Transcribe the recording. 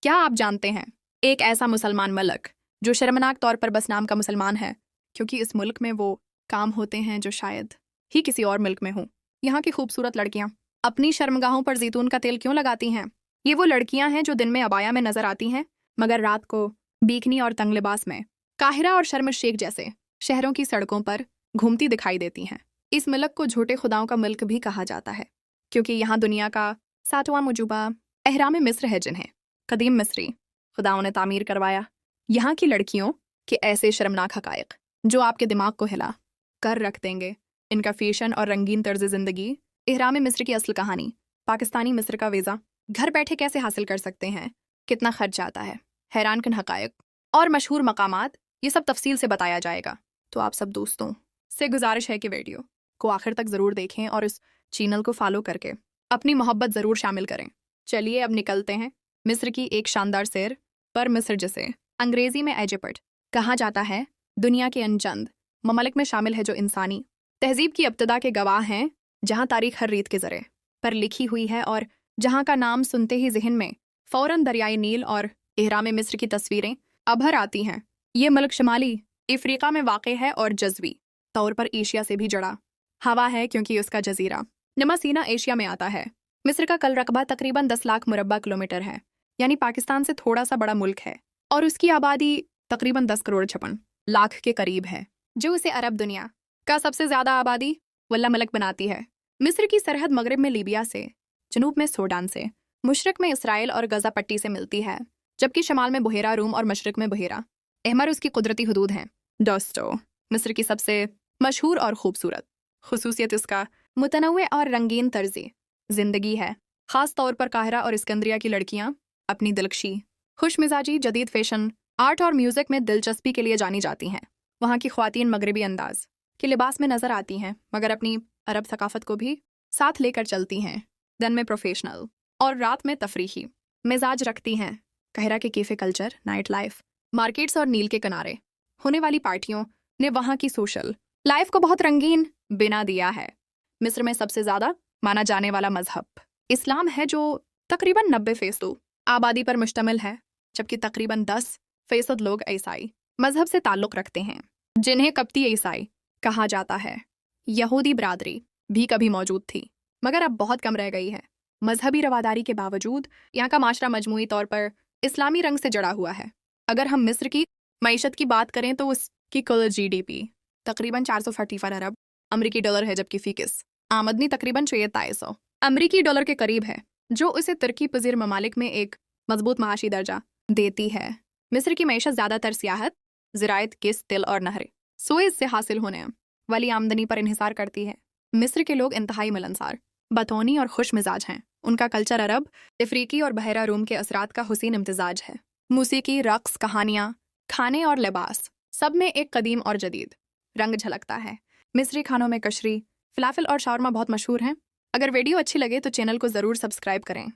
क्या आप जानते हैं, एक ऐसा मुसलमान मुल्क जो शर्मनाक तौर पर बस नाम का मुसलमान है, क्योंकि इस मुल्क में वो काम होते हैं जो शायद ही किसी और मुल्क में हों। यहाँ की खूबसूरत लड़कियाँ अपनी शर्मगाहों पर जैतून का तेल क्यों लगाती हैं? ये वो लड़कियाँ हैं जो दिन में अबाया में नजर आती हैं, मगर रात को बीकनी और तंग लिबास में काहिरा और शर्म शेख जैसे शहरों की सड़कों पर घूमती दिखाई देती हैं। इस मुल्क को झूठे खुदाओं का मुल्क भी कहा जाता है, क्योंकि यहाँ दुनिया का 7वां मुजूबा एहराम मिस्र है, जिन्हें कदीम मिस्री खुदाओं ने तामीर करवाया। यहाँ की लड़कियों के ऐसे शर्मनाक हकायक जो आपके दिमाग को हिला कर रख देंगे। इनका फैशन और रंगीन तर्ज ज़िंदगी, एहराम मिस्र की असल कहानी, पाकिस्तानी मिस्र का वीज़ा घर बैठे कैसे हासिल कर सकते हैं, कितना खर्च आता है, हैरानकुन हकायक और मशहूर मकामात, ये सब तफसील से बताया जाएगा। तो आप सब दोस्तों से गुजारिश है कि वीडियो को आखिर तक ज़रूर देखें और इस चैनल को फॉलो करके अपनी मोहब्बत ज़रूर शामिल करें। चलिए अब निकलते हैं मिस्र की एक शानदार सैर पर। मिस्र, जिसे अंग्रेज़ी में इजिप्ट कहा जाता है, दुनिया के अनचंद ममालिक में शामिल है जो इंसानी तहजीब की इब्तिदा के गवाह हैं, जहाँ तारीख हर रीत के ज़रे पर लिखी हुई है और जहाँ का नाम सुनते ही जहन में फ़ौरन दरियाई नील और एहराम मिस्र की तस्वीरें अभर आती हैं। ये मुल्क शुमाली अफ्रीका में वाक़ है और जज़वी तौर पर एशिया से भी जड़ा हवा है, क्योंकि उसका जजीरा नमा सीना एशिया में आता है। मिस्र का कल रकबा तकरीबन 10 लाख मुरब्बा किलोमीटर है, यानी पाकिस्तान से थोड़ा सा बड़ा मुल्क है, और उसकी आबादी तकरीबन 10 करोड़ 56 लाख के करीब है, जो उसे अरब दुनिया का सबसे ज़्यादा आबादी वाला मुल्क बनाती है। मिस्र की सरहद मगरब में लीबिया से, जनूब में सूडान से, मशरक में इसराइल और गजा पट्टी से मिलती है, जबकि शमाल में बुहेरा रूम और मशरक में बुहेरा अहमर उसकी कुदरती हदूद हैं। दोस्तों, मिस्र की सबसे मशहूर और खूबसूरत खुसूसियत उसका मुतनव्वे और रंगीन तर्ज़ ज़िंदगी है। ख़ास तौर पर काहिरा और इस्कंदरिया की लड़कियाँ अपनी दिलकशी, खुश मिजाजी, जदीद फैशन, आर्ट और म्यूज़िक में दिलचस्पी के लिए जानी जाती हैं। वहाँ की ख़वातीन मगरबी अंदाज के लिबास में नज़र आती हैं, मगर अपनी अरब सकाफ़त को भी साथ लेकर चलती हैं। दिन में प्रोफेशनल और रात में तफरीही मिजाज रखती हैं। काहिरा के cafe culture, night life, markets और नील के किनारे होने वाली पार्टियों ने वहाँ की सोशल लाइफ को बहुत रंगीन बना दिया है। मिस्र में सबसे ज़्यादा माना जाने वाला मजहब इस्लाम है, जो तकरीबन 90% आबादी पर मुश्तमिल है, जबकि तकरीबन 10% लोग ईसाई मजहब से ताल्लुक़ रखते हैं, जिन्हें कप्ती ईसाई कहा जाता है। यहूदी बरादरी भी कभी मौजूद थी, मगर अब बहुत कम रह गई है। मजहबी रवादारी के बावजूद यहाँ का माशरा मजमूई तौर पर इस्लामी रंग से जड़ा हुआ है। अगर हम मिस्र की मईशत की बात करें तो उसकी कुल GDP तकरीबन 445 अरब अमरीकी डॉलर है, जबकि फीकिस आमदनी तकरीबन 4300 अमरीकी डॉलर के करीब है, जो उसे तरक्की पजीर ममालिक में एक मजबूत माशी दर्जा देती है। मिस्र की मईशत ज़्यादातर सियाहत, ज़राअत, किस, तिल और नहर सोइज़ से हासिल होने वाली आमदनी पर इन्हिसार करती है। मिस्र के लोग इंतहाई मिलनसार, बतौनी और खुश मिजाज हैं। उनका कल्चर अरब, अफ्रीकी और बहरा रूम के असरात का हुसीन इम्तिजाज है। मूसीकी, रक्स, कहानियाँ, खाने और लिबास, सब में एक कदीम और जदीद रंग झलकता है। मिस्री खानों में कशरी, फलाफल और शावरमा बहुत मशहूर हैं। अगर वीडियो अच्छी लगे तो चैनल को ज़रूर सब्सक्राइब करें।